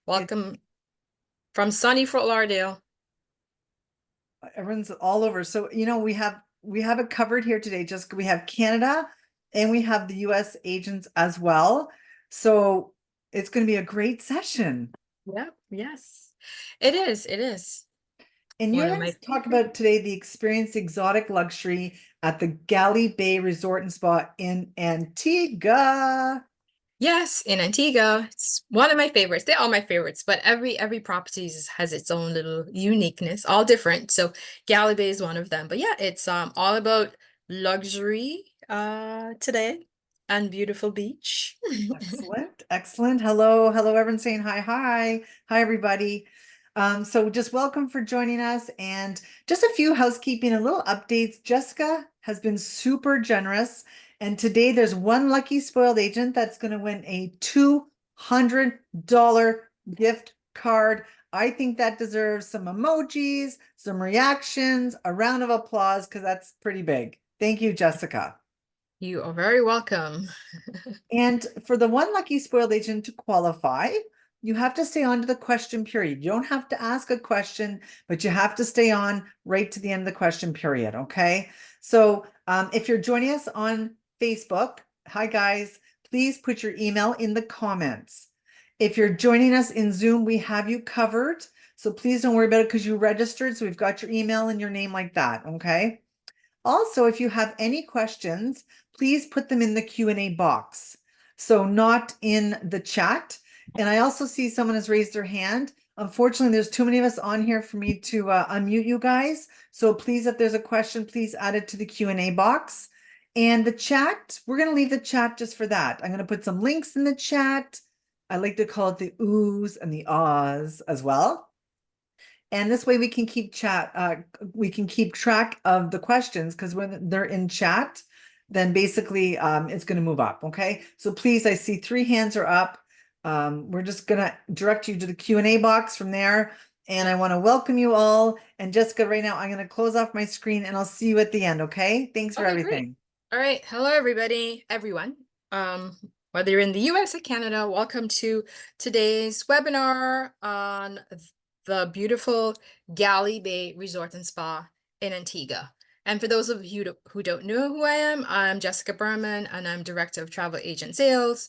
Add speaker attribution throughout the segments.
Speaker 1: It,
Speaker 2: Welcome from sunny Fort Lauderdale.
Speaker 1: everyone's all over. So, we have it covered here today. Just we have Canada and we have the US agents as well. So it's going to be a great session.
Speaker 2: Yep, yes. It is. It is.
Speaker 1: And you're
Speaker 2: One of
Speaker 1: going
Speaker 2: my
Speaker 1: to talk
Speaker 2: favorite.
Speaker 1: about today the experience exotic luxury at the Galley Bay Resort and Spa in Antigua.
Speaker 2: Yes, in Antigua. It's one of my favorites. They're all my favorites, but every property has its own little uniqueness, all different. So Galley Bay is one of them. But yeah, it's all about luxury today and beautiful beach.
Speaker 1: Excellent, excellent. Hello, hello, everyone saying hi, hi, everybody. So just welcome for joining us and just a few housekeeping and little updates. Jessica has been super generous, and today there's one lucky spoiled agent that's going to win a $200 gift card. I think that deserves some emojis, some reactions, a round of applause because that's pretty big. Thank you, Jessica.
Speaker 2: You are very welcome.
Speaker 1: And for the one lucky spoiled agent to qualify, you have to stay on to the question period. You don't have to ask a question, but you have to stay on right to the end of the question period. Okay. So if you're joining us on Facebook, hi guys, please put your email in the comments. If you're joining us in Zoom, we have you covered. So please don't worry about it because you registered. So we've got your email and your name like that. Okay. Also, if you have any questions, please put them in the Q&A box. So not in the chat. And I also see someone has raised their hand. Unfortunately, there's too many of us on here for me to unmute you guys. So please, if there's a question, please add it to the Q&A box. And the chat, we're going to leave the chat just for that. I'm going to put some links in the chat. I like to call it the oohs and the ahs as well. And this way we can we can keep track of the questions because when they're in chat, then basically it's going to move up. Okay. So please, I see 3 hands are up. We're just going to direct you to the Q&A box from there. And I want to welcome you all. And Jessica, right now, I'm going to close off my screen and I'll see you at the end. Okay. Thanks for
Speaker 2: Okay, great.
Speaker 1: everything.
Speaker 2: All right. Hello, everybody, everyone. Um, whether you're in the US or Canada, welcome to today's webinar on the beautiful Galley Bay Resort and Spa in Antigua. And for those of you who don't know who I am, I'm Jessica Berman, and I'm Director of Travel Agent Sales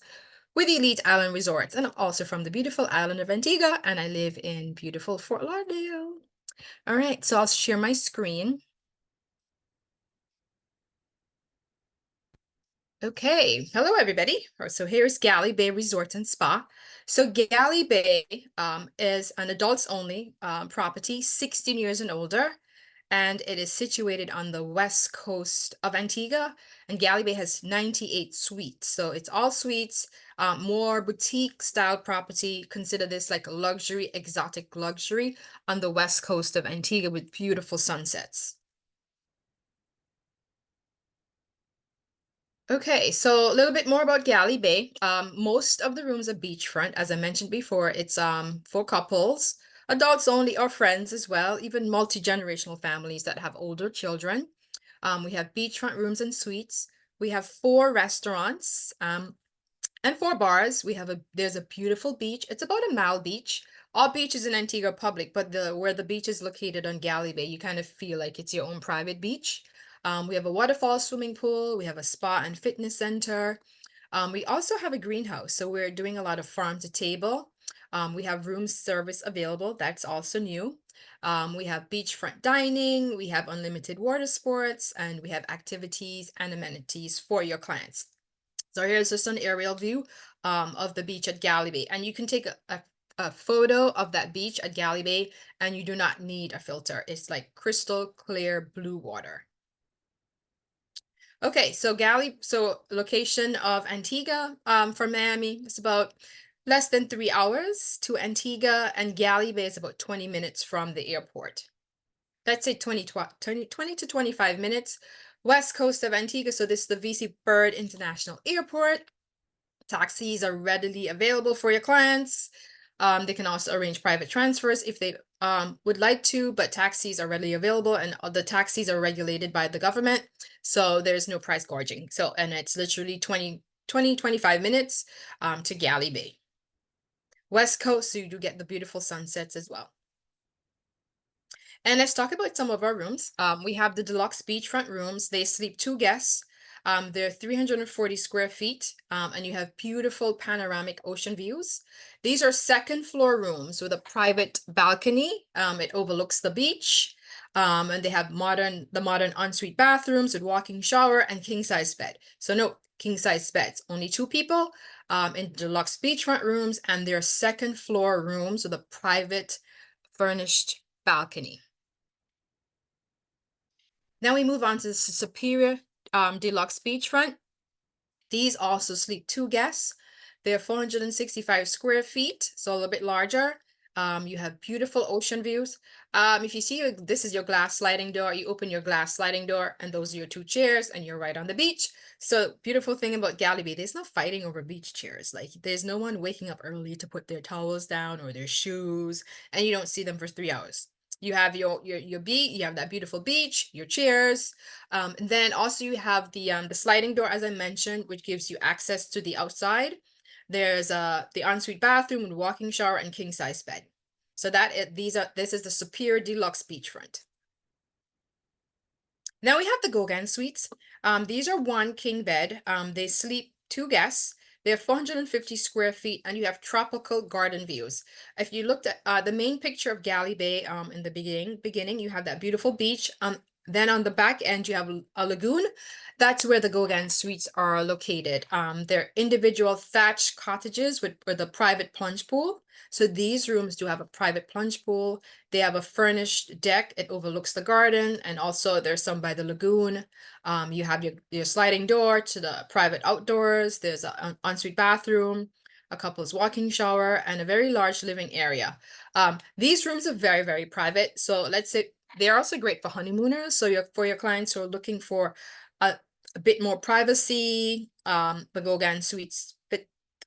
Speaker 2: with Elite Island Resorts. And I'm also from the beautiful island of Antigua, and I live in beautiful Fort Lauderdale. All right, so I'll share my screen. Okay, hello everybody. So here's Galley Bay Resort and Spa. So Galley Bay is an adults only property, 16 years and older, and it is situated on the west coast of Antigua. And Galley Bay has 98 suites, so it's all suites, more boutique style property. Consider this like luxury, exotic luxury on the west coast of Antigua with beautiful sunsets. Okay, so a little bit more about Galley Bay. Most of the rooms are beachfront. As I mentioned before, it's for couples, adults only, or friends as well, even multi-generational families that have older children. We have beachfront rooms and suites. We have 4 restaurants and 4 bars. There's a beautiful beach. It's about a mile beach. All beaches in Antigua are public, but where the beach is located on Galley Bay, you kind of feel like it's your own private beach. We have a waterfall swimming pool. We have a spa and fitness center. We also have a greenhouse, so we're doing a lot of farm to table. We have room service available. That's also new. We have beachfront dining. We have unlimited water sports, and we have activities and amenities for your clients. So here's just an aerial view of the beach at Galley Bay. And you can take a photo of that beach at Galley Bay, and you do not need a filter. It's like crystal clear blue water. Okay, so location of Antigua from Miami, it's about less than 3 hours to Antigua, and Galley Bay is about 20 minutes from the airport. Let's say 20 to 25 minutes. West coast of Antigua, so this is the VC Bird International Airport. Taxis are readily available for your clients. They can also arrange private transfers if they would like to, but taxis are readily available, and the taxis are regulated by the government, so there's no price gouging. And it's literally 25 minutes to Galley Bay. West Coast, so you do get the beautiful sunsets as well. And let's talk about some of our rooms. We have the deluxe beachfront rooms. They sleep 2 guests. They're 340 square feet, and you have beautiful panoramic ocean views. These are second floor rooms with a private balcony. It overlooks the beach. And they have the modern ensuite bathrooms with walking shower and king size bed. So no king size beds, only 2 people in deluxe beachfront rooms, and they're second floor rooms with a private furnished balcony. Now we move on to the Superior Deluxe Beachfront. These also sleep 2 guests. They're 465 square feet, so a little bit larger. You have beautiful ocean views. If you see, this is your glass sliding door. You open your glass sliding door, and those are your 2 chairs, and you're right on the beach. So beautiful thing about Galley Bay, there's no fighting over beach chairs. Like there's no one waking up early to put their towels down or their shoes, and you don't see them for 3 hours. You have your beach, you have that beautiful beach, your chairs, and then also you have the sliding door, as I mentioned, which gives you access to the outside. There's the ensuite bathroom with walking shower and king size bed. So this is the Superior Deluxe Beachfront. Now we have the Gogan Suites. These are 1 king bed. They sleep 2 guests. They're 450 square feet, and you have tropical garden views. If you looked at the main picture of Galley Bay in the beginning, you have that beautiful beach. Then on the back end, you have a lagoon. That's where the Gogan Suites are located. They're individual thatched cottages with a private plunge pool. So these rooms do have a private plunge pool. They have a furnished deck. It overlooks the garden, and also there's some by the lagoon. You have your sliding door to the private outdoors. There's an ensuite bathroom, a couple's walking shower, and a very large living area. These rooms are very, very private. So let's say they're also great for honeymooners. So for your clients who are looking for a bit more privacy, the Gogan Suites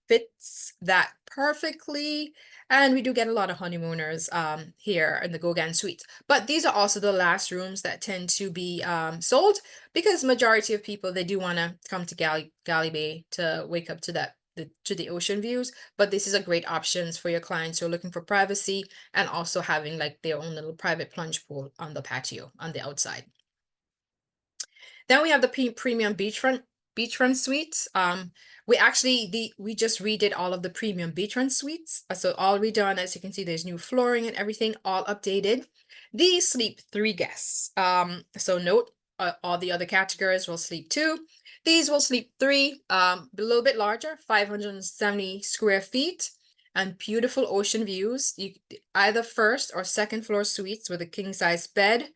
Speaker 2: fits that perfectly. And we do get a lot of honeymooners here in the Gogan Suites. But these are also the last rooms that tend to be sold, because majority of people, they do want to come to Galley Bay to wake up to the ocean views. But this is a great options for your clients who are looking for privacy and also having like their own little private plunge pool on the patio on the outside. Then we have the premium beachfront suites. We just redid all of the premium beachfront suites. So all redone, as you can see, there's new flooring and everything, all updated. These sleep 3 guests. So note, all the other categories will sleep 2. These will sleep 3, a little bit larger, 570 square feet, and beautiful ocean views. Either first or second floor suites with a king size bed.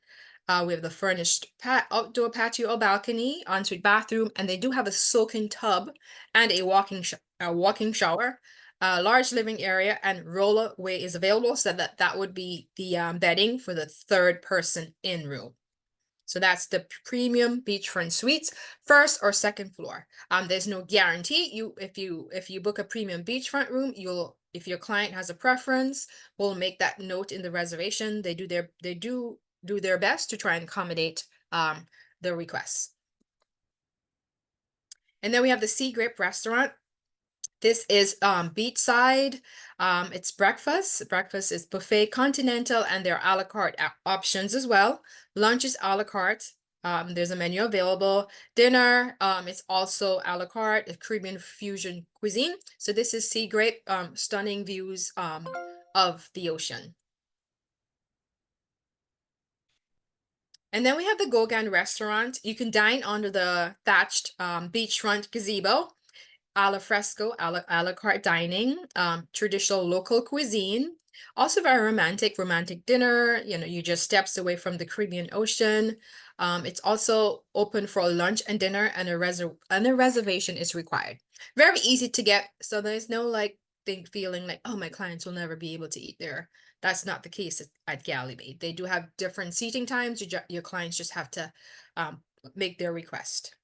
Speaker 2: We have the furnished outdoor patio or balcony, ensuite bathroom, and they do have a soaking tub and a walking shower. Large living area, and rollaway is available, so that would be the bedding for the 3rd person in room. So that's the premium beachfront suites, first or second floor. There's no guarantee. If you book a premium beachfront room, if your client has a preference, we'll make that note in the reservation. They do their best to try and accommodate the requests. And then we have the Sea Grape Restaurant. This is beachside. It's breakfast. Breakfast is buffet continental, and there are a la carte options as well. Lunch is a la carte. There's a menu available. Dinner, it's also a la carte, a Caribbean fusion cuisine. So this is Sea Grape, stunning views of the ocean. And then we have the Gogan Restaurant. You can dine under the thatched beachfront gazebo, a la fresco, a la carte dining, traditional local cuisine. Also very romantic dinner. You just steps away from the Caribbean Ocean. It's also open for lunch and dinner, and a reservation is required. Very easy to get, so there's no feeling like, oh, my clients will never be able to eat there. That's not the case at Galley Bay. They do have different seating times. Your clients just have to make their request.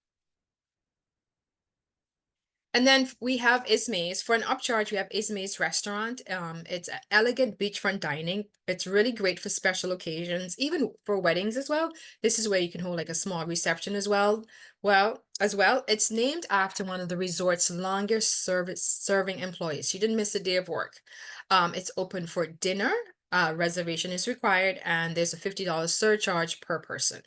Speaker 2: And then we have Ismay's. For an upcharge, we have Ismay's restaurant. It's elegant beachfront dining. It's really great for special occasions, even for weddings as well. This is where you can hold like a small reception as well. It's named after one of the resort's longest serving employees. She didn't miss a day of work. It's open for dinner. Reservation is required, and there's a $50 surcharge per person.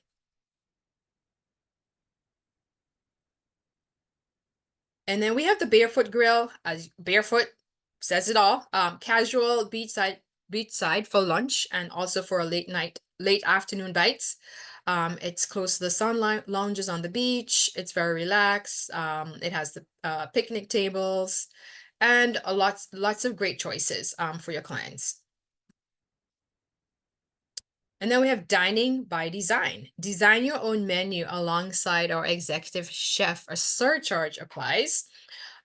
Speaker 2: And then we have the Barefoot Grill, as barefoot says it all. Casual beachside for lunch and also for a late afternoon bites. It's close to the sunlight, lounges on the beach. It's very relaxed. It has the picnic tables and lots of great choices for your clients. And then we have dining by design. Design your own menu alongside our executive chef. A surcharge applies.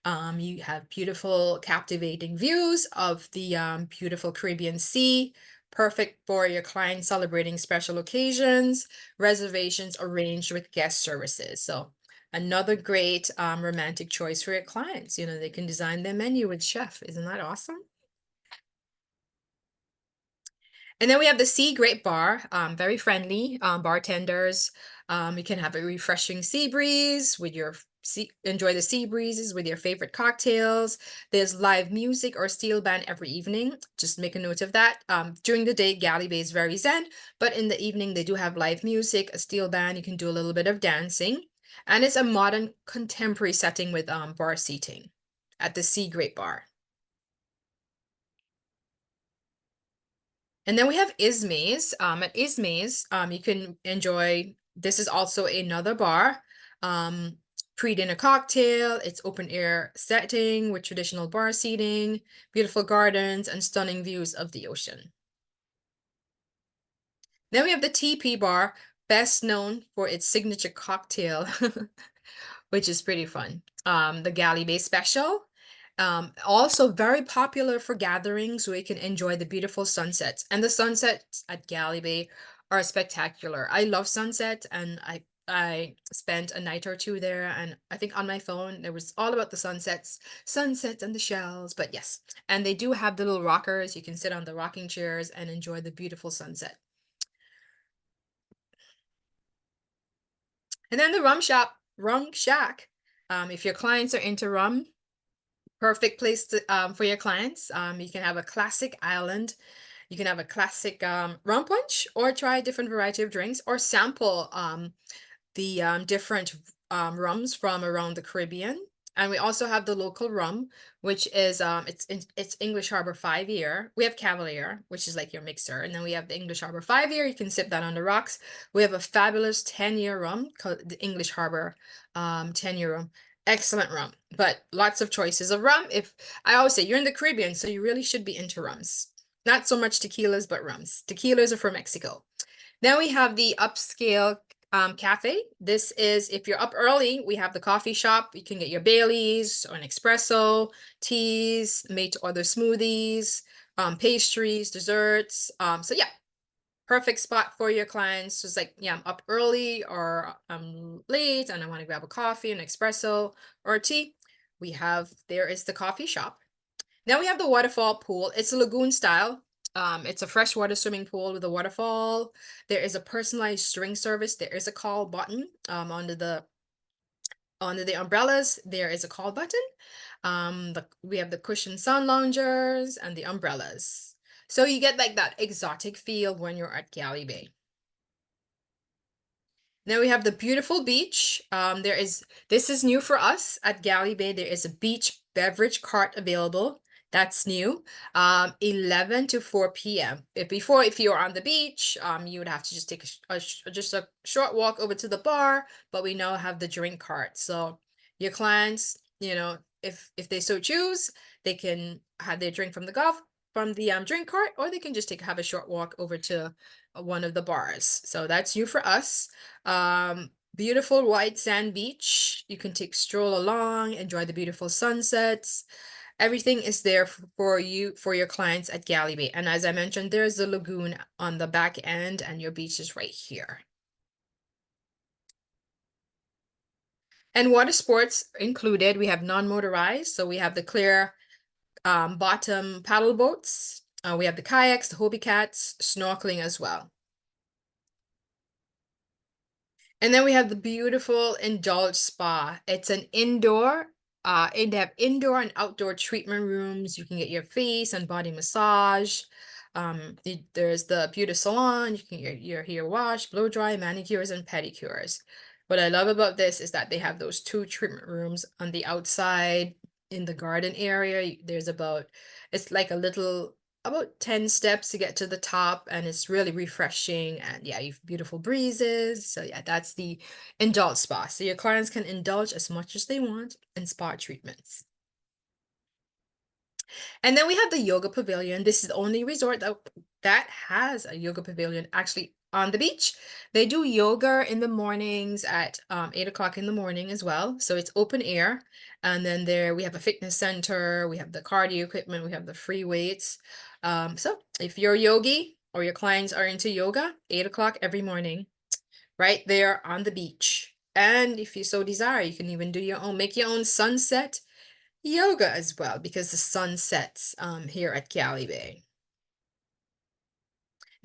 Speaker 2: You have beautiful, captivating views of the beautiful Caribbean Sea, perfect for your clients celebrating special occasions, reservations arranged with guest services. So another great romantic choice for your clients. You know, they can design their menu with chef. Isn't that awesome? And then we have the Sea Grape Bar, very friendly bartenders. You can have a refreshing sea breeze with your enjoy the sea breezes with your favorite cocktails. There's live music or steel band every evening. Just make a note of that. During the day, Galley Bay is very zen, but in the evening they do have live music, a steel band. You can do a little bit of dancing, and it's a modern contemporary setting with bar seating at the Sea Grape Bar. And then we have Ismay's. At Ismay's, you can enjoy, this is also another bar. Pre-dinner cocktail, it's open air setting with traditional bar seating, beautiful gardens, and stunning views of the ocean. Then we have the TP bar, best known for its signature cocktail, which is pretty fun. The Galley Bay Special. Also very popular for gatherings where you can enjoy the beautiful sunsets. And the sunsets at Galley Bay are spectacular. I love sunset, and I spent a night or two there, and I think on my phone there was all about the sunsets and the shells. But yes, and they do have the little rockers. You can sit on the rocking chairs and enjoy the beautiful sunset. And then the Rum Shack. If your clients are into rum, perfect place to, for your clients. You can have a classic island. You can have a classic rum punch, or try a different variety of drinks, or sample the different rums from around the Caribbean. And we also have the local rum, which is it's English Harbor 5-year. We have Cavalier, which is like your mixer, and then we have the English Harbor 5-year. You can sip that on the rocks. We have a fabulous 10-year rum called the English Harbor 10-year rum. Excellent rum, but lots of choices of rum. If I always say you're in the Caribbean, so you really should be into rums. Not so much tequilas, but rums. Tequilas are from Mexico. Then we have the upscale cafe. This is, if you're up early, we have the coffee shop. You can get your Baileys or an espresso, teas, made to order smoothies, pastries, desserts. So yeah, perfect spot for your clients. Just like, yeah, I'm up early or I'm late and I want to grab a coffee, an espresso, or a tea. There is the coffee shop. Now we have the waterfall pool. It's a lagoon style. It's a freshwater swimming pool with a waterfall. There is a personalized drink service. There is a call button under the umbrellas. There is a call button. We have the cushion sun loungers and the umbrellas. So you get like that exotic feel when you're at Galley Bay. Then we have the beautiful beach. This is new for us at Galley Bay. There is a beach beverage cart available. That's new. 11 to 4 p.m. If you're on the beach, you would have to just take just a short walk over to the bar, but we now have the drink cart. So your clients, if they so choose, they can have their drink from the drink cart, or they can just have a short walk over to one of the bars. So that's new for us. Beautiful white sand beach. You can stroll along, enjoy the beautiful sunsets. Everything is there for your clients at Galley Bay. And as I mentioned, there's the lagoon on the back end, and your beach is right here. And water sports included, we have non-motorized. So we have the clear bottom paddle boats. We have the kayaks, the Hobie cats, snorkeling as well. And then we have the beautiful Indulge Spa. It's an indoor, they have indoor and outdoor treatment rooms. You can get your face and body massage. There's the beauty salon. You can get your hair wash, blow dry, manicures, and pedicures. What I love about this is that they have those two treatment rooms on the outside in the garden area. There's it's like a little about 10 steps to get to the top, and it's really refreshing, and yeah, you've beautiful breezes. So yeah, that's the Indulge Spa. So your clients can indulge as much as they want in spa treatments. And then we have the yoga pavilion. This is the only resort that has a yoga pavilion actually on the beach. They do yoga in the mornings at 8 o'clock in the morning as well. So it's open air. And then there we have a fitness center, we have the cardio equipment, we have the free weights. So if you're a yogi or your clients are into yoga, 8 o'clock every morning, right there on the beach. And if you so desire, you can even do make your own sunset yoga as well, because the sun sets here at Galley Bay.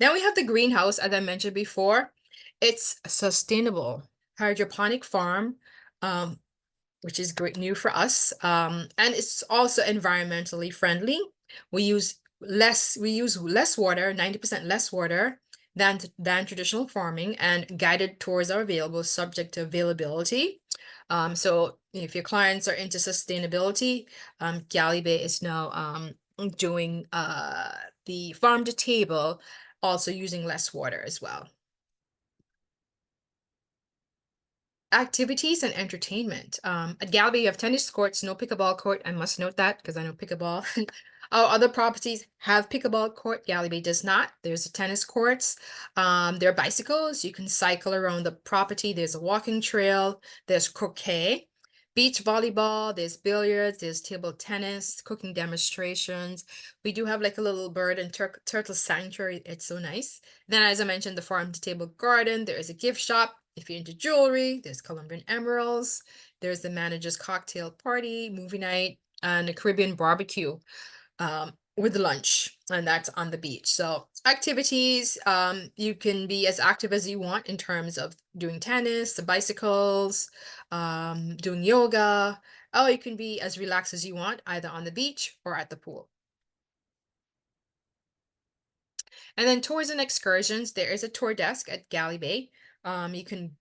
Speaker 2: Now we have the greenhouse, as I mentioned before. It's a sustainable hydroponic farm, which is great new for us. And it's also environmentally friendly. We use less water, 90% less water than traditional farming, and guided tours are available subject to availability. So if your clients are into sustainability, Galley Bay is now doing the farm to table, also using less water as well. Activities and entertainment. At Galley, you have tennis courts, no pickleball court. I must note that because I know pickleball. Our other properties have pickleball court. Galley Bay does not. There's a tennis courts. There are bicycles. You can cycle around the property. There's a walking trail. There's croquet, beach volleyball. There's billiards. There's table tennis, cooking demonstrations. We do have like a little bird and turtle sanctuary. It's so nice. Then, as I mentioned, the farm to table garden. There is a gift shop. If you're into jewelry, there's Colombian emeralds. There's the manager's cocktail party, movie night, and a Caribbean barbecue with lunch, and that's on the beach. So activities, you can be as active as you want in terms of doing tennis, the bicycles, doing yoga, or you can be as relaxed as you want, either on the beach or at the pool. And then tours and excursions, there is a tour desk at Galley Bay. You can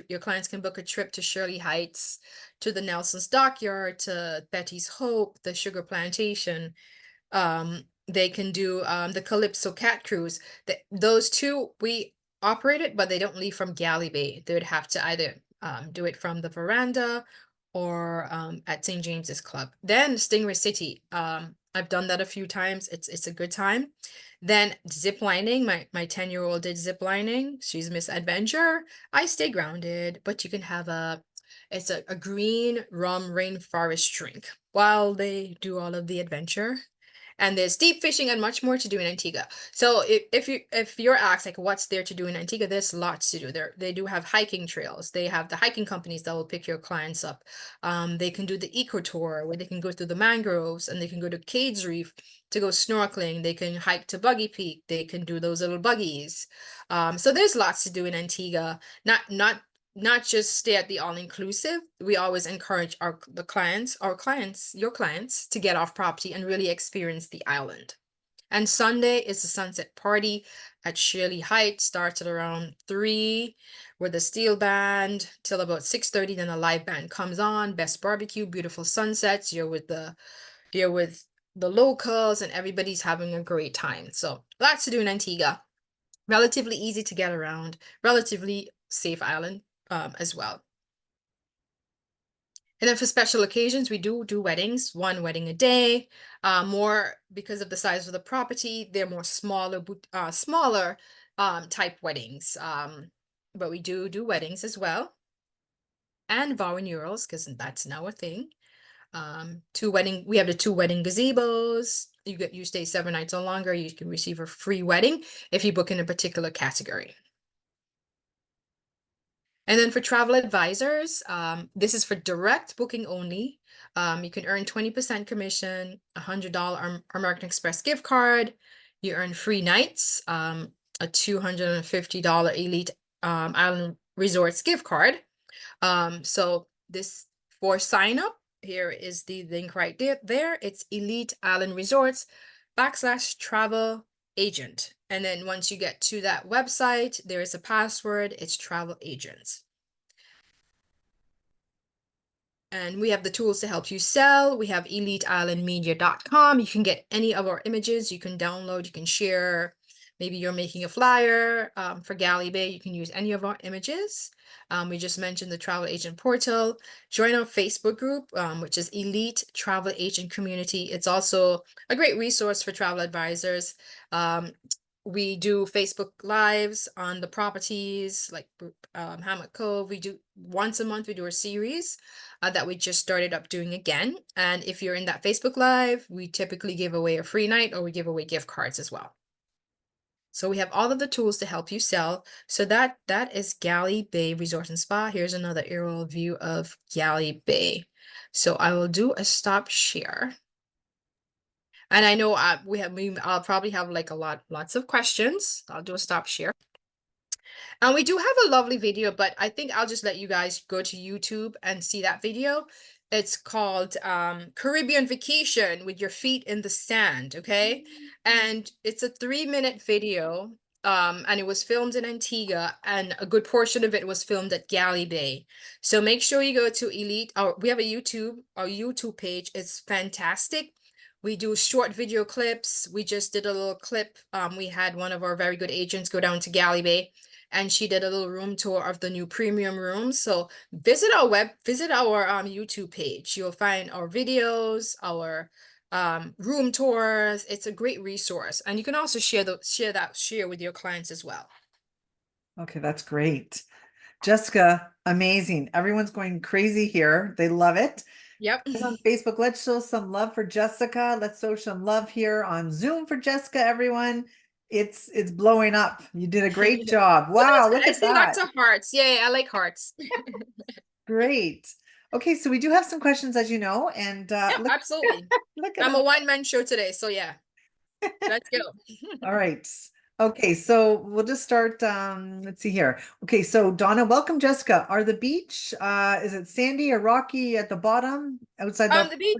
Speaker 2: your clients can book a trip to Shirley Heights, to the Nelson's Dockyard, to Betty's Hope, the Sugar Plantation. They can do the Calypso Cat Cruise. Those two we operated, but they don't leave from Galley Bay. They would have to either do it from the veranda or at St. James's Club. Then Stingray City. I've done that a few times. It's a good time. Then zip lining. My 10-year-old did zip lining. She's Miss Adventure. I stay grounded, but you can have it's a green rum rainforest drink while they do all of the adventure. And there's deep fishing and much more to do in Antigua. So if you're asked like what's there to do in Antigua, there's lots to do. They do have hiking trails. They have the hiking companies that will pick your clients up. They can do the eco tour where they can go through the mangroves, and they can go to Cades Reef to go snorkeling. They can hike to Buggy Peak. They can do those little buggies. So there's lots to do in Antigua. Not just stay at the all-inclusive. We always encourage your clients to get off property and really experience the island. And Sunday is the sunset party at Shirley Heights. Starts at around 3 with a steel band till about 6:30. Then a live band comes on. Best barbecue, beautiful sunsets. You're with the locals, and everybody's having a great time. So lots to do in Antigua. Relatively easy to get around. Relatively safe island as well. And then for special occasions, we do weddings, one wedding a day. More because of the size of the property, they're more smaller type weddings. But we do weddings as well, and vow renewals, because that's now a thing. We have the 2 wedding gazebos. You stay 7 nights or longer, you can receive a free wedding if you book in a particular category. And then for travel advisors, this is for direct booking only. You can earn 20% commission, $100 American Express gift card. You earn free nights, a $250 Elite Island Resorts gift card. So this for sign up, here is the link right there. It's Elite Island Resorts /travel agent. And then once you get to that website, there is a password, it's travel agents. And we have the tools to help you sell. We have eliteislandmedia.com. You can get any of our images. You can download, you can share. Maybe you're making a flyer for Galley Bay. You can use any of our images. We just mentioned the travel agent portal. Join our Facebook group, which is Elite Travel Agent Community. It's also a great resource for travel advisors. We do Facebook Lives on the properties like Hammock Cove. We do once a month, we do a series that we just started up doing again. And if you're in that Facebook Live, we typically give away a free night or we give away gift cards as well. So we have all of the tools to help you sell. So that is Galley Bay Resort and Spa. Here's another aerial view of Galley Bay. So I will do a stop share. And I know I'll probably have like lots of questions. I'll do a stop share. And we do have a lovely video, but I think I'll just let you guys go to YouTube and see that video. It's called Caribbean Vacation with Your Feet in the Sand, okay? And it's a 3-minute video, and it was filmed in Antigua, and a good portion of it was filmed at Galley Bay. So make sure you go to Elite, we have our YouTube page. It's fantastic. We do short video clips. We just did a little clip. We had one of our very good agents go down to Galley Bay, and she did a little room tour of the new premium rooms. So visit our YouTube page. You'll find our videos, our room tours. It's a great resource, and you can also share with your clients as well.
Speaker 1: Okay, that's great. Jessica, amazing. Everyone's going crazy here. They love it.
Speaker 2: Yep.
Speaker 1: It's on Facebook. Let's show some love for Jessica. Let's show some love here on Zoom for Jessica, everyone. It's blowing up. You did a great job. Wow, look
Speaker 2: I
Speaker 1: at
Speaker 2: see lots
Speaker 1: that.
Speaker 2: of hearts. Yeah, I like hearts.
Speaker 1: Great. Okay, so we do have some questions, as you know, and
Speaker 2: Yeah,
Speaker 1: look,
Speaker 2: absolutely.
Speaker 1: look at
Speaker 2: I'm
Speaker 1: them.
Speaker 2: a one-man show today, so yeah. Let's go.
Speaker 1: All right. Okay, so we'll just start. Let's see here. Okay, so Donna, welcome, Jessica. Are the beach, is it sandy or rocky at the bottom outside the property?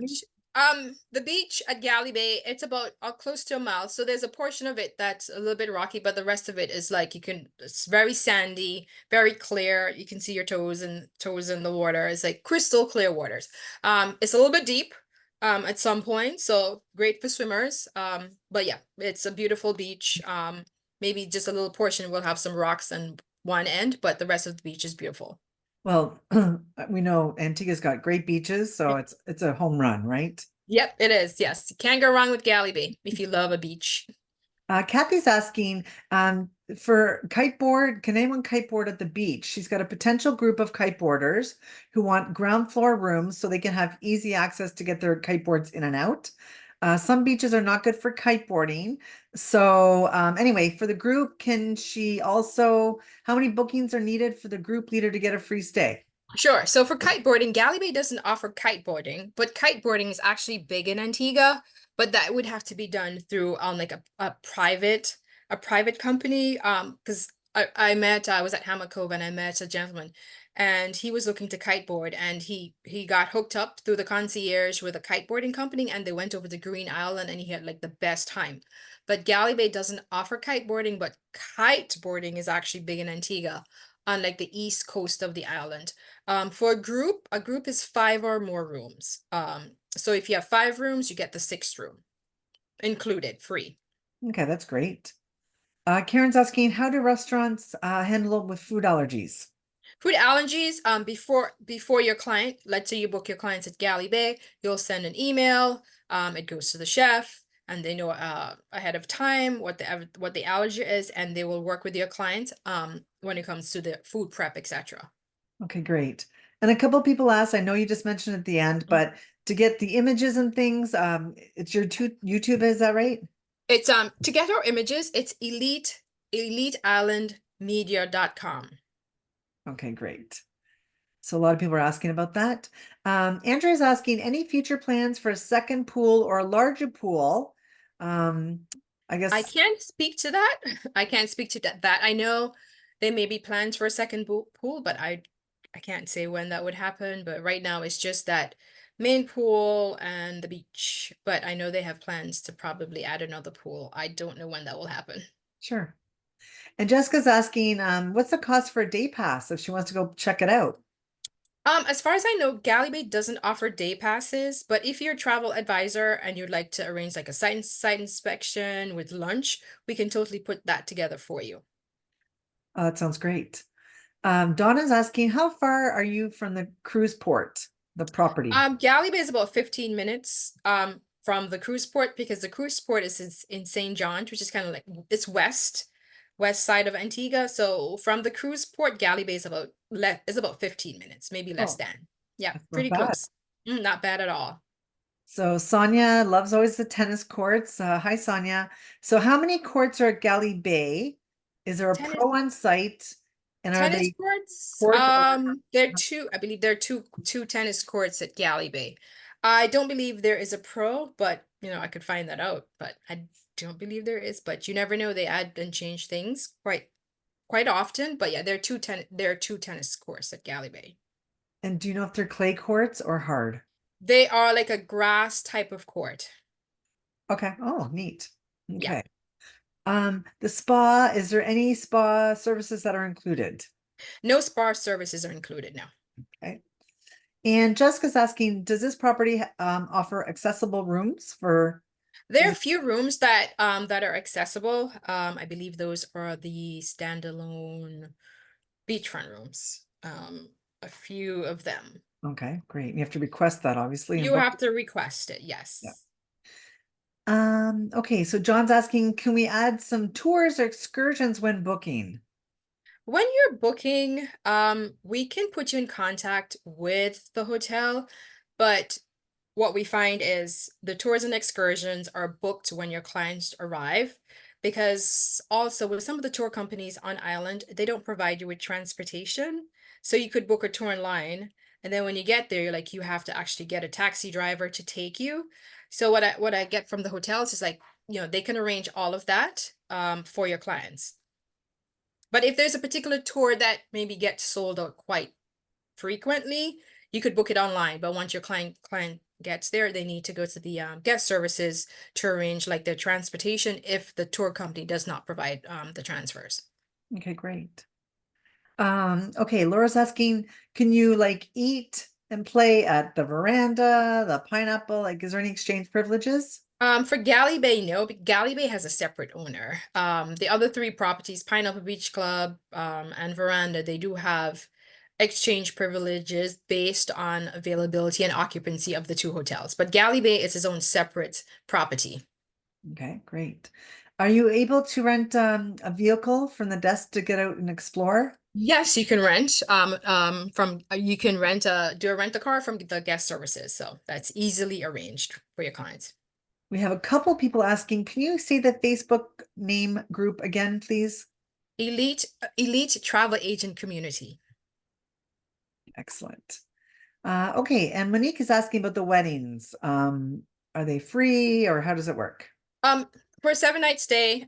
Speaker 2: The beach at Galley Bay, it's about close to a mile. So there's a portion of it that's a little bit rocky, but the rest of it is like it's very sandy, very clear. You can see your toes in the water. It's like crystal clear waters. It's a little bit deep at some point, so great for swimmers. But yeah, it's a beautiful beach. Maybe just a little portion will have some rocks on one end, but the rest of the beach is beautiful.
Speaker 1: Well, we know Antigua's got great beaches, so it's a home run, right?
Speaker 2: Yep, it is. Yes. You can't go wrong with Galley Bay if you love a beach.
Speaker 1: Kathy's asking for kiteboard, can anyone kiteboard at the beach? She's got a potential group of kiteboarders who want ground floor rooms so they can have easy access to get their kiteboards in and out. Some beaches are not good for kiteboarding. So anyway, for the group, can she also, how many bookings are needed for the group leader to get a free stay?
Speaker 2: Sure. So for kiteboarding, Galley Bay doesn't offer kiteboarding, but kiteboarding is actually big in Antigua, but that would have to be done through like a private company. Because I was at Hammock Cove and I met a gentleman and he was looking to kiteboard and he got hooked up through the concierge with a kiteboarding company and they went over to Green Island and he had like the best time. But Galley Bay doesn't offer kiteboarding, but kiteboarding is actually big in Antigua on like the east coast of the island. For a group is 5 or more rooms. So if you have 5 rooms, you get the 6th room included, free.
Speaker 1: Okay, that's great. Karen's asking, how do restaurants handle with food allergies?
Speaker 2: Food allergies, before your client, let's say you book your clients at Galley Bay, you'll send an email, it goes to the chef, and they know ahead of time what the allergy is, and they will work with your client when it comes to the food prep, etc.
Speaker 1: Okay, great. And a couple people asked, I know you just mentioned at the end, but to get the images and things, it's your YouTube, is that right?
Speaker 2: It's to get our images, it's eliteislandmedia.com.
Speaker 1: Okay, great. So a lot of people are asking about that. Andrea is asking, any future plans for a second pool or a larger pool? I
Speaker 2: I
Speaker 1: guess,
Speaker 2: can't speak to that. I can't speak to that. I know there may be plans for a second pool, but I can't say when that would happen. But right now it's just that main pool and the beach. But I know they have plans to probably add another pool. I don't know when that will happen.
Speaker 1: sure. And Jessica's asking, what's the cost for a day pass if she wants to go check it out?
Speaker 2: As far as I know, Galley Bay doesn't offer day passes, but if you're a travel advisor and you'd like to arrange like a site inspection with lunch, we can totally put that together for you.
Speaker 1: That sounds great. Donna's asking, how far are you from the cruise port, the property?
Speaker 2: Galley Bay is about 15 minutes from the cruise port because the cruise port is in St. John's, which is kind of like it's west side of Antigua. So from the cruise port, Galley Bay is about 15 minutes, maybe less
Speaker 1: Oh,
Speaker 2: than. Yeah,
Speaker 1: that's not
Speaker 2: pretty
Speaker 1: bad.
Speaker 2: close. Not bad at all.
Speaker 1: So Sonia loves always the tennis courts. Hi, Sonia. So how many courts are at Galley Bay? Is there a
Speaker 2: Tennis
Speaker 1: pro on site? And are
Speaker 2: tennis
Speaker 1: they
Speaker 2: courts.
Speaker 1: court or
Speaker 2: There are two, I believe there are two tennis courts at Galley Bay. I don't believe there is a pro, but I could find that out, but I don't believe there is, but you never know. They add and change things quite often. But yeah, there are two tennis courts at Galley Bay.
Speaker 1: and do you know if they're clay courts or hard?
Speaker 2: They are like a grass type of court.
Speaker 1: Okay. Oh, neat.
Speaker 2: Yeah.
Speaker 1: Okay. The spa, is there any spa services that are included?
Speaker 2: No spa services are included now.
Speaker 1: Okay. And Jessica's asking, does this property offer accessible rooms for
Speaker 2: There are a few rooms that are accessible. I believe those are the standalone beachfront rooms. A few of them.
Speaker 1: okay, great. You have to request that obviously and
Speaker 2: You
Speaker 1: book.
Speaker 2: have to request it,
Speaker 1: Yeah.
Speaker 2: yes.
Speaker 1: Okay, so John's asking, can we add some tours or excursions when booking?
Speaker 2: When you're booking, we can put you in contact with the hotel, but what we find is the tours and excursions are booked when your clients arrive, because also with some of the tour companies on island, they don't provide you with transportation. So you could book a tour online, and then when you get there, you have to actually get a taxi driver to take you. So what I get from the hotels is like, they can arrange all of that for your clients. But if there's a particular tour that maybe gets sold out quite frequently, you could book it online. But once your client gets there, they need to go to the guest services to arrange like their transportation if the tour company does not provide the transfers.
Speaker 1: Okay, great. Okay, Laura's asking, can you like eat and play at the veranda, the pineapple? Like, is there any exchange privileges?
Speaker 2: For Galley Bay, no, but Galley Bay has a separate owner. The other three properties, Pineapple Beach Club, and Veranda, they do have exchange privileges based on availability and occupancy of the two hotels. But Galley Bay is its own separate property.
Speaker 1: Okay, great. Are you able to rent a vehicle from the desk to get out and explore?
Speaker 2: Yes, you can rent from you can do a rent a car from the guest services. So that's easily arranged for your clients.
Speaker 1: We have a couple people asking, can you say the Facebook name group again, please?
Speaker 2: Elite travel agent community.
Speaker 1: Excellent. Okay, and Monique is asking about the weddings. Are they free or how does it work?
Speaker 2: For a 7 night stay,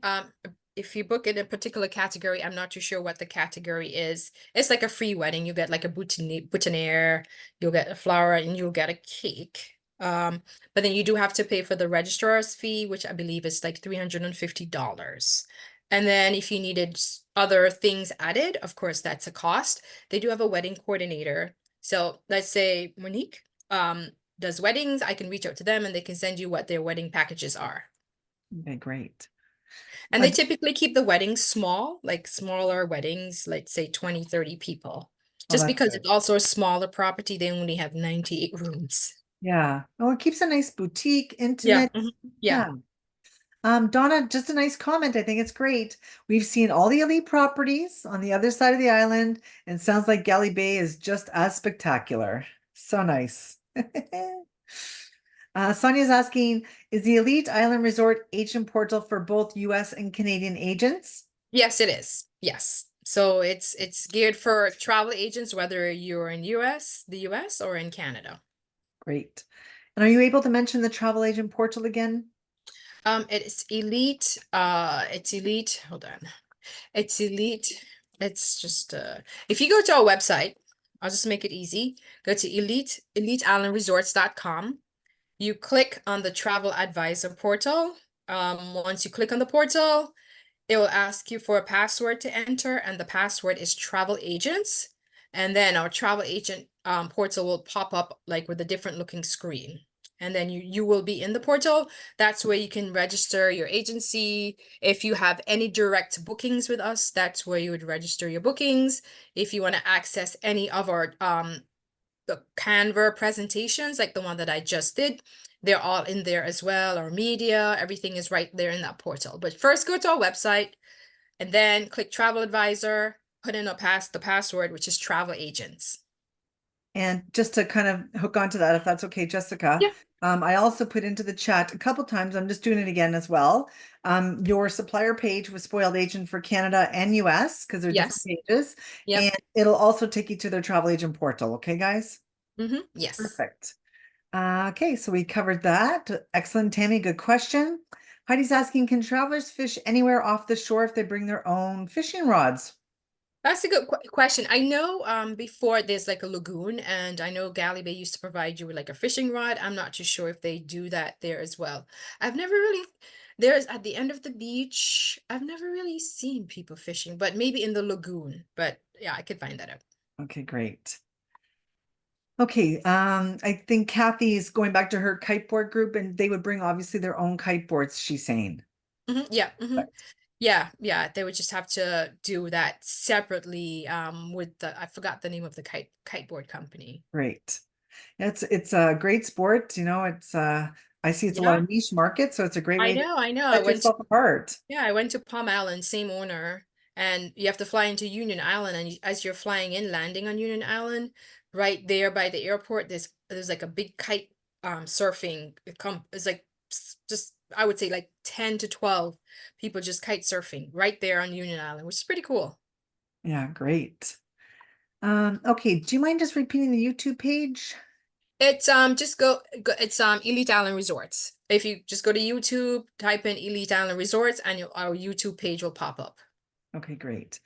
Speaker 2: if you book in a particular category, I'm not too sure what the category is. It's like a free wedding. You get like a boutonniere, you'll get a flower, and you'll get a cake. But then you do have to pay for the registrar's fee, which I believe is like $350. And then if you needed other things added, of course, that's a cost. They do have a wedding coordinator. So let's say Monique does weddings, I can reach out to them and they can send you what their wedding packages are.
Speaker 1: Okay, great.
Speaker 2: And they typically keep the weddings small, like smaller weddings, let's say 20, 30 people.
Speaker 1: Oh,
Speaker 2: Just
Speaker 1: that's
Speaker 2: because
Speaker 1: good.
Speaker 2: it's also a smaller property, they only have 98 rooms.
Speaker 1: Yeah. Oh, it keeps a nice boutique,
Speaker 2: Yeah.
Speaker 1: intimate.
Speaker 2: Yeah.
Speaker 1: Yeah. Donna, just a nice comment. I think it's great. We've seen all the elite properties on the other side of the island, and sounds like Galley Bay is just as spectacular. So nice. Sonia's asking, is the Elite Island Resort agent portal for both US and Canadian agents?
Speaker 2: Yes, it is. Yes. So it's geared for travel agents, whether you're in the US or in Canada.
Speaker 1: Great. And are you able to mention the travel agent portal again?
Speaker 2: It's elite, hold on. It's elite. It's just if you go to our website, I'll just make it easy. Go to eliteislandresorts.com. You click on the travel advisor portal. Once you click on the portal, it will ask you for a password to enter, and the password is travel agents. And then our travel agent portal will pop up like with a different looking screen. And then you will be in the portal. That's where you can register your agency. If you have any direct bookings with us, that's where you would register your bookings. If you want to access any of our the Canva presentations, like the one that I just did, they're all in there as well. Our media, everything is right there in that portal. But first go to our website and then click travel advisor, put in the password, which is travel agents.
Speaker 1: And just to kind of hook onto that, if that's okay, Jessica,
Speaker 2: Yeah.
Speaker 1: I also put into the chat a couple times, I'm just doing it again as well. Your supplier page was spoiled agent for Canada and US because they're different
Speaker 2: Yes.
Speaker 1: pages.
Speaker 2: Yep.
Speaker 1: And it'll also take you to their travel agent portal. Okay, guys?
Speaker 2: Yes.
Speaker 1: Perfect. Okay, so we covered that. Excellent, Tammy. Good question. Heidi's asking, can travelers fish anywhere off the shore if they bring their own fishing rods?
Speaker 2: That's a good question. I know before there's like a lagoon, and I know Galley Bay used to provide you with like a fishing rod. I'm not too sure if they do that there as well. I've never really, there's at the end of the beach, I've never really seen people fishing, but maybe in the lagoon. But yeah, I could find that out.
Speaker 1: Okay, great. Okay, I think Kathy is going back to her kiteboard group and they would bring obviously their own kiteboards, she's saying.
Speaker 2: Yeah.
Speaker 1: Right.
Speaker 2: Yeah. They would just have to do that separately with I forgot the name of the kiteboard company.
Speaker 1: Great. It's a great sport, it's I see it's a lot
Speaker 2: Yeah,
Speaker 1: of niche market, so it's a great
Speaker 2: I
Speaker 1: way to
Speaker 2: know, I know.
Speaker 1: set yourself apart.
Speaker 2: Yeah, I went to Palm Island, same owner, and you have to fly into Union Island, and as you're flying in, landing on Union Island, right there by the airport, there's like a big kite surfing. It's like just I would say like 10 to 12 people just kite surfing right there on Union Island, which is pretty cool.
Speaker 1: Yeah, great. Okay, do you mind just repeating the YouTube page?
Speaker 2: It's just it's Elite Island Resorts. If you just go to YouTube, type in Elite Island Resorts, and our YouTube page will pop up.
Speaker 1: Okay, great.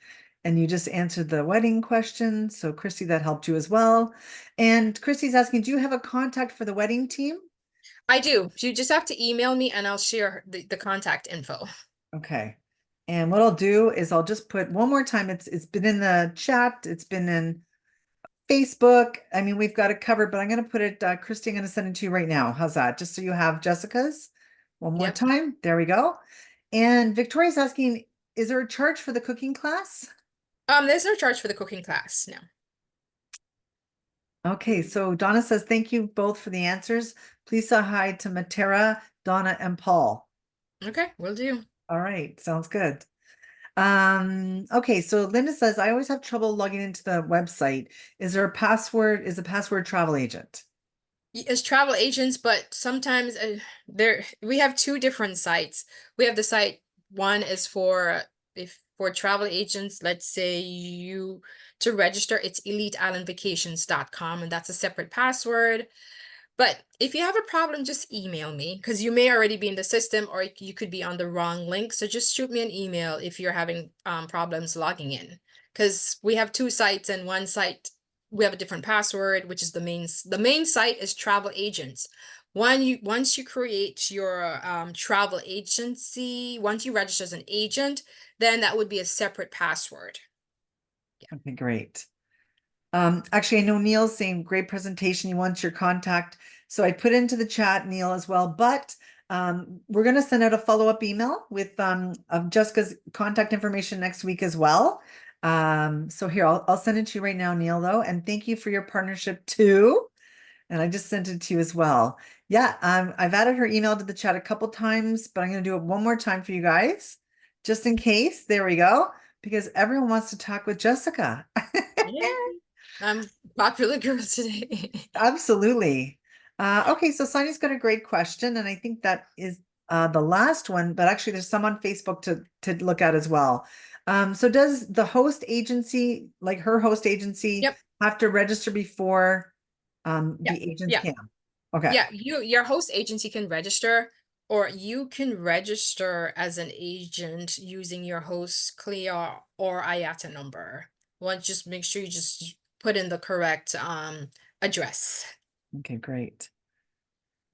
Speaker 1: And you just answered the wedding question. So Christy, that helped you as well. And Christy's asking, do you have a contact for the wedding team?
Speaker 2: I do. You just have to email me and I'll share the contact info.
Speaker 1: Okay. And what I'll do is I'll just put one more time. It's been in the chat. It's been in Facebook. I mean, we've got it covered, but I'm going to put it, Christy, I'm going to send it to you right now. How's that? Just so you have Jessica's one more
Speaker 2: Yep.
Speaker 1: time. There we go. And Victoria's asking, is there a charge for the cooking class?
Speaker 2: There's no charge for the cooking class. No.
Speaker 1: Okay, so Donna says, thank you both for the answers. Please say hi to Matera, Donna, and Paul.
Speaker 2: Okay, will do.
Speaker 1: All right, sounds good. Okay, so Linda says, I always have trouble logging into the website. Is there a password? Is the password travel agent?
Speaker 2: As travel agents, but sometimes there we have two different sites. We have the site one is for if for travel agents, let's say you to register, it's eliteislandvacations.com, and that's a separate password. But if you have a problem, just email me because you may already be in the system or you could be on the wrong link. So just shoot me an email if you're having problems logging in. Because we have two sites, and one site we have a different password, which is the main site is travel agents. Once you create your travel agency, once you register as an agent, then that would be a separate password.
Speaker 1: Okay, great. Actually, I know Neil's saying great presentation. He wants your contact. So I put into the chat, Neil, as well, but we're going to send out a follow-up email with of Jessica's contact information next week as well. So here, I'll send it to you right now, Neil, though. And thank you for your partnership too. And I just sent it to you as well. Yeah, I've added her email to the chat a couple times, but I'm going to do it one more time for you guys, just in case. There we go, because everyone wants to talk with Jessica.
Speaker 2: Yeah. I'm popular girl today.
Speaker 1: Absolutely. Okay, so Sonia's got a great question, and I think that is the last one, but actually there's some on Facebook to look at as well. So does the host agency, like her host agency,
Speaker 2: Yep.
Speaker 1: have to register before
Speaker 2: Yeah.
Speaker 1: the agents
Speaker 2: Yeah.
Speaker 1: can? Okay.
Speaker 2: Yeah. Your host agency can register, or you can register as an agent using your host CLIA or IATA number. Once, just make sure you just put in the correct address.
Speaker 1: Okay, great.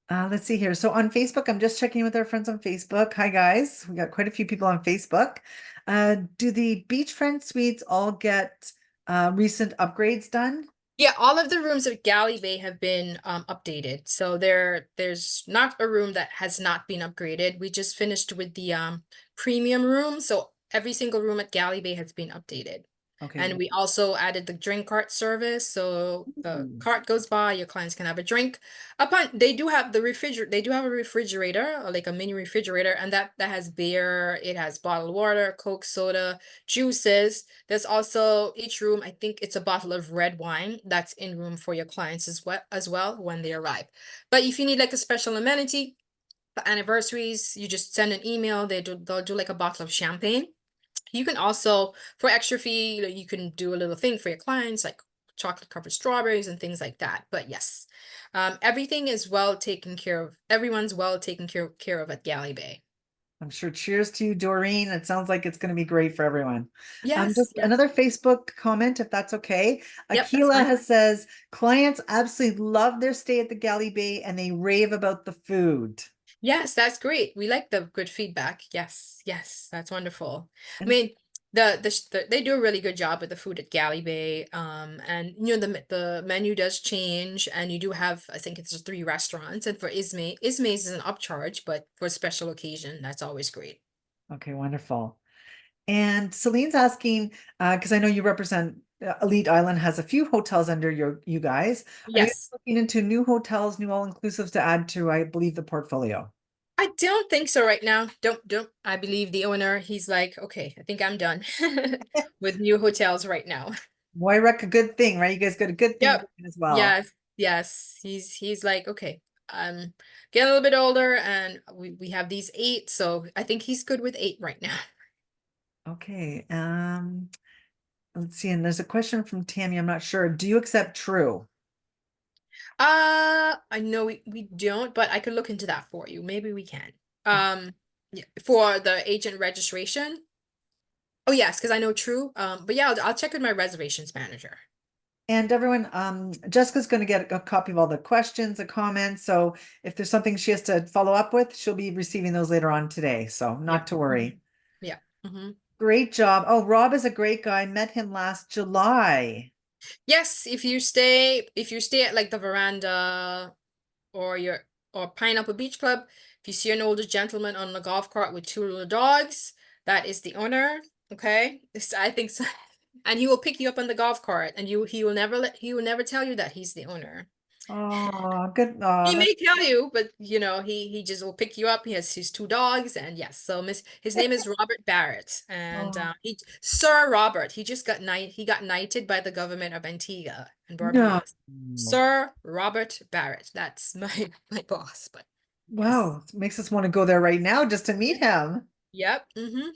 Speaker 1: Let's see here. So on Facebook, I'm just checking with our friends on Facebook. Hi, guys. We got quite a few people on Facebook. Do the beachfront suites all get recent upgrades done?
Speaker 2: Yeah, all of the rooms at Galley Bay have been updated. So there's not a room that has not been upgraded. We just finished with the premium room. So every single room at Galley Bay has been updated.
Speaker 1: Okay.
Speaker 2: And we also added the drink cart service. So the
Speaker 1: Ooh.
Speaker 2: cart goes by, your clients can have a drink. Upon they do have the refrigerator, they do have a refrigerator, like a mini refrigerator, and that has beer, it has bottled water, Coke, soda, juices. There's also each room, I think it's a bottle of red wine that's in room for your clients as well when they arrive. But if you need like a special amenity for anniversaries, you just send an email, they'll do like a bottle of champagne. You can also, for extra fee, you can do a little thing for your clients, like chocolate covered strawberries and things like that. But yes, everything is well taken care of. Everyone's well taken care of at Galley Bay.
Speaker 1: I'm sure. Cheers to you, Doreen. It sounds like it's going to be great for everyone.
Speaker 2: Yes,
Speaker 1: Just
Speaker 2: yes.
Speaker 1: another Facebook comment, if that's okay.
Speaker 2: Yep, that's
Speaker 1: Akila
Speaker 2: fine.
Speaker 1: has says clients absolutely love their stay at the Galley Bay and they rave about the food.
Speaker 2: Yes, that's great. We like the good feedback. Yes, yes, that's wonderful. I
Speaker 1: And
Speaker 2: mean, they do a really good job with the food at Galley Bay. And the menu does change, and you do have, I think it's just 3 restaurants. And for Ismay's is an upcharge, but for a special occasion, that's always great.
Speaker 1: okay, wonderful. And Celine's asking, because I know you represent Elite Island has a few hotels under you guys. Are you guys
Speaker 2: Yes.
Speaker 1: looking into new hotels, new all-inclusives to add to, I believe, the portfolio?
Speaker 2: I don't think so right now. Don't. I believe the owner, he's like, okay, I think I'm done with new hotels right now.
Speaker 1: Why a good thing, right? You guys got a good thing
Speaker 2: Yep.
Speaker 1: going as well.
Speaker 2: Yes. Yes. He's like, okay, I'm getting a little bit older and we have these 8, so I think he's good with 8 right now.
Speaker 1: Okay. Let's see. And there's a question from Tammy. I'm not sure. Do you accept True?
Speaker 2: I know we don't, but I could look into that for you. Maybe we can. Yeah, for the agent registration. Oh yes, because I know True. But yeah, I'll check with my reservations manager.
Speaker 1: And everyone, Jessica's going to get a copy of all the questions, the comments. So if there's something she has to follow up with, she'll be receiving those later on today. So
Speaker 2: Yep.
Speaker 1: not to
Speaker 2: Mhm.
Speaker 1: worry.
Speaker 2: Yeah. Hmm.
Speaker 1: Great job. Oh, Rob is a great guy. Met him last July.
Speaker 2: Yes, if you stay at like the veranda or your or Pineapple Beach Club, if you see an older gentleman on the golf cart with 2 little dogs, that is the owner. Okay, I think so. And he will pick you up on the golf cart, and he will never tell you that he's the owner.
Speaker 1: Oh, good. Oh,
Speaker 2: He
Speaker 1: that's
Speaker 2: may tell you, but he just will pick you up. He has his 2 dogs, and yes, so his name is Robert Barrett, and
Speaker 1: oh,
Speaker 2: he Sir Robert. He got knighted by the government of Antigua and
Speaker 1: no.
Speaker 2: Barbuda. Sir Robert Barrett. That's my boss, but yes.
Speaker 1: Wow. Makes us want to go there right now just to meet him.
Speaker 2: Yep. Mm-hmm.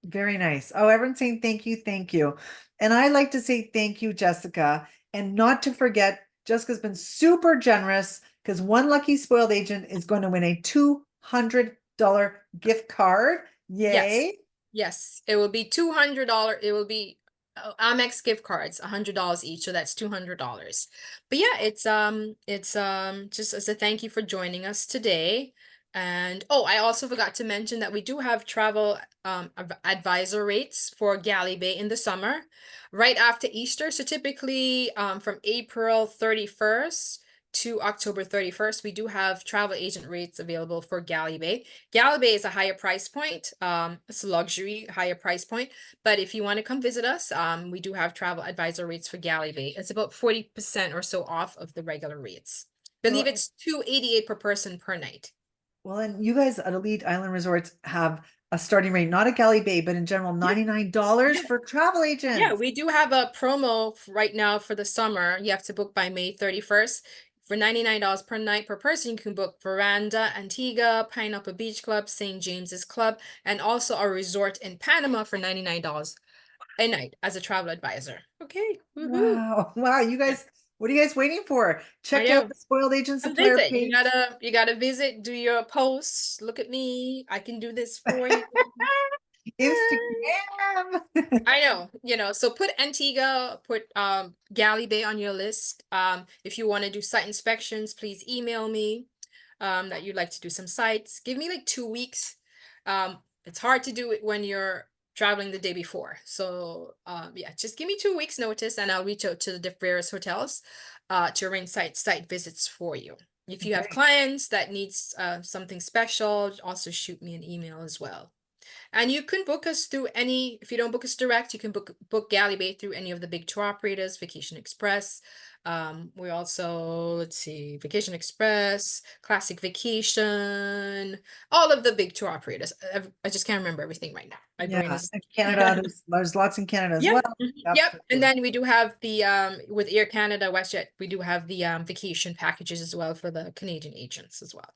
Speaker 1: Very nice. Oh, everyone's saying thank you, thank you. And I like to say thank you, Jessica. And not to forget, Jessica's been super generous because one lucky spoiled agent is going to win a $200 gift card.
Speaker 2: Yes.
Speaker 1: Yay.
Speaker 2: Yes. It will be $200. It will be Amex gift cards, $100 each. So that's $200. But yeah, it's just as a thank you for joining us today. And oh, I also forgot to mention that we do have travel advisor rates for Galley Bay in the summer, right after Easter. So typically from April 31st to October 31st, we do have travel agent rates available for Galley Bay. Galley Bay is a higher price point. It's a luxury, higher price point. But if you want to come visit us, we do have travel advisor rates for Galley Bay. It's about 40% or so off of the regular rates. Believe
Speaker 1: Well,
Speaker 2: it's 288 per person per night.
Speaker 1: well, and you guys at Elite Island Resorts have a starting rate, not at Galley Bay, but in general,
Speaker 2: Yeah,
Speaker 1: $99
Speaker 2: yeah.
Speaker 1: for travel
Speaker 2: Yeah,
Speaker 1: agents.
Speaker 2: we do have a promo right now for the summer. You have to book by May 31st For $99 per night per person, you can book Veranda, Antigua, Pineapple Beach Club, St. James's Club, and also a resort in Panama for $99 a night as a travel advisor. Okay. Woohoo.
Speaker 1: Wow. Wow. You
Speaker 2: Yeah,
Speaker 1: guys, what are you guys waining for?
Speaker 2: I
Speaker 1: Check out
Speaker 2: know.
Speaker 1: the Spoiled Agent
Speaker 2: A
Speaker 1: Supplier
Speaker 2: visit.
Speaker 1: page.
Speaker 2: You gotta visit, do your posts. Look at me. I can do this for you.
Speaker 1: Instagram.
Speaker 2: I know, so put Antigua, put Galley Bay on your list. If you want to do site inspections, please email me that you'd like to do some sites. Give me like 2 weeks. It's hard to do it when you're traveling the day before. So yeah, just give me 2 weeks notice and I'll reach out to the various hotels to arrange site visits for you. If you have
Speaker 1: Okay.
Speaker 2: clients that needs something special, also shoot me an email as well. And you can book us through any, if you don't book us direct, you can book Galley Bay through any of the big tour operators, Vacation Express. We also, let's see, Vacation Express, Classic Vacation, all of the big tour operators. I just can't remember everything right now. My brain
Speaker 1: Yeah.
Speaker 2: is.
Speaker 1: In Canada, there's lots in Canada as
Speaker 2: Yep.
Speaker 1: well.
Speaker 2: Yep. And
Speaker 1: Absolutely.
Speaker 2: then we do have the with Air Canada, WestJet, we do have the vacation packages as well for the Canadian agents as well.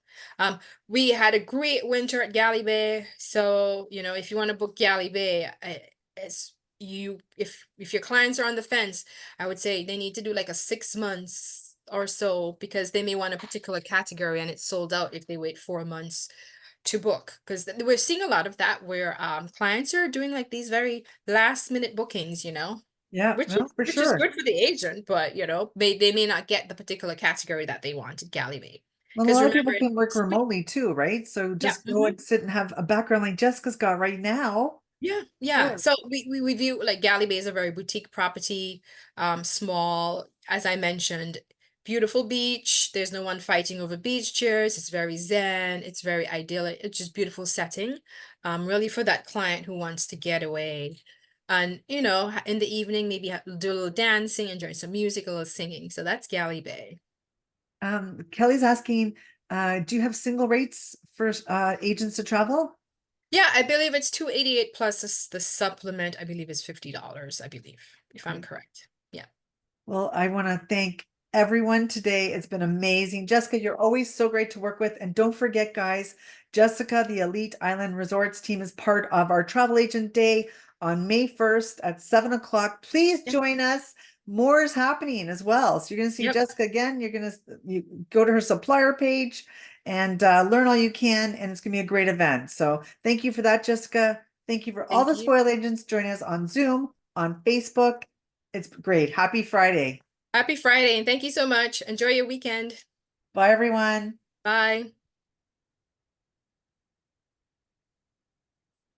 Speaker 2: We had a great winter at Galley Bay. So, if you want to book Galley Bay, as you if your clients are on the fence, I would say they need to do like a 6 months or so because they may want a particular category and it's sold out if they wait 4 months to book, because we're seeing a lot of that where clients are doing like these very last minute bookings,
Speaker 1: Yeah,
Speaker 2: which
Speaker 1: no,
Speaker 2: is
Speaker 1: for
Speaker 2: which is
Speaker 1: sure.
Speaker 2: good for the agent, but they may not get the particular category that they want at Galley Bay.
Speaker 1: Well, a
Speaker 2: Because
Speaker 1: lot of
Speaker 2: remember,
Speaker 1: people can work remotely too, right? So
Speaker 2: yeah,
Speaker 1: just go and sit and have a background like Jessica's got right now.
Speaker 2: yeah.
Speaker 1: Sure.
Speaker 2: So we view like Galley Bay is a very boutique property, small, as I mentioned, beautiful beach. There's no one fighting over beach chairs. It's very zen. It's very idyllic. It's just beautiful setting, really for that client who wants to get away. And in the evening, maybe do a little dancing, enjoy some music, a little singing. So that's Galley Bay.
Speaker 1: Kelly's asking, do you have single rates for agents to travel?
Speaker 2: Yeah, I believe it's 288 plus the supplement, I believe is $50, I believe, if I'm
Speaker 1: Okay.
Speaker 2: correct. Yeah.
Speaker 1: Well, I want to thank everyone today. It's been amazing. Jessica, you're always so great to work with. And don't forget, guys, Jessica, the Elite Island Resorts team, is part of our Travel Agent Day on May 1st at 7 o'clock. Please
Speaker 2: Yeah.
Speaker 1: join us. More is happening as well. So you're going to see
Speaker 2: Yep.
Speaker 1: Jessica again. You go to her supplier page and learn all you can. And it's going to be a great event. So thank you for that, Jessica. Thank you for all
Speaker 2: Thank
Speaker 1: the
Speaker 2: you.
Speaker 1: spoil agents joining us on Zoom, on Facebook. It's great. Happy Friday.
Speaker 2: Happy Friday and thank you so much. Enjoy your weekend.
Speaker 1: Bye, everyone.
Speaker 2: Bye.